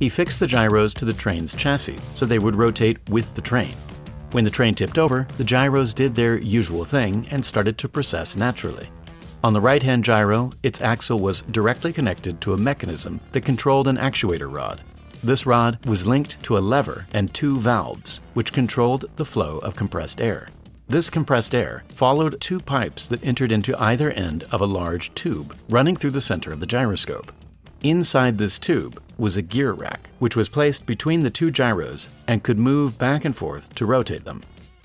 He fixed the gyros to the train's chassis so they would rotate with the train. When the train tipped over, the gyros did their usual thing and started to precess naturally. On the right-hand gyro, its axle was directly connected to a mechanism that controlled an actuator rod. This rod was linked to a lever and 2 valves, which controlled the flow of compressed air. This compressed air followed 2 pipes that entered into either end of a large tube running through the center of the gyroscope. Inside this tube was a gear rack, which was placed between the 2 gyros and could move back and forth to rotate them.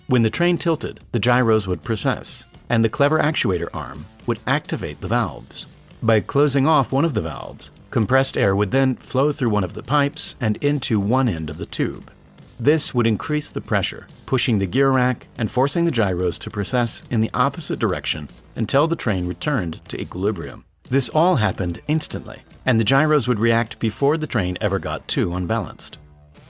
When the train tilted, the gyros would precess, and the clever actuator arm would activate the valves. By closing off one of the valves, compressed air would then flow through one of the pipes and into one end of the tube. This would increase the pressure, pushing the gear rack and forcing the gyros to precess in the opposite direction until the train returned to equilibrium. This all happened instantly, and the gyros would react before the train ever got too unbalanced.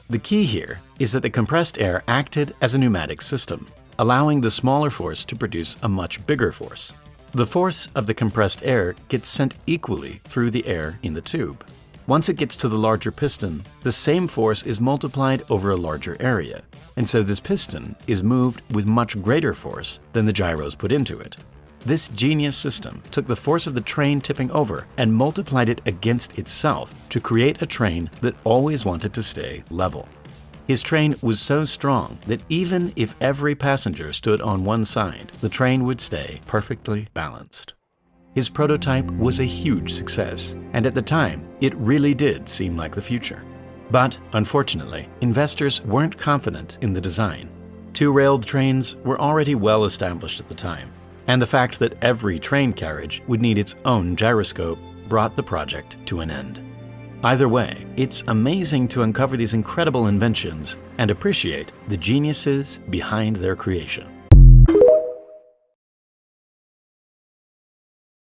The key here is that the compressed air acted as a pneumatic system, allowing the smaller force to produce a much bigger force. The force of the compressed air gets sent equally through the air in the tube. Once it gets to the larger piston, the same force is multiplied over a larger area, and so this piston is moved with much greater force than the gyros put into it. This genius system took the force of the train tipping over and multiplied it against itself to create a train that always wanted to stay level. His train was so strong that even if every passenger stood on one side, the train would stay perfectly balanced. His prototype was a huge success, and at the time, it really did seem like the future. But unfortunately, investors weren't confident in the design. 2-railed trains were already well established at the time, and the fact that every train carriage would need its own gyroscope brought the project to an end. Either way, it's amazing to uncover these incredible inventions and appreciate the geniuses behind their creation.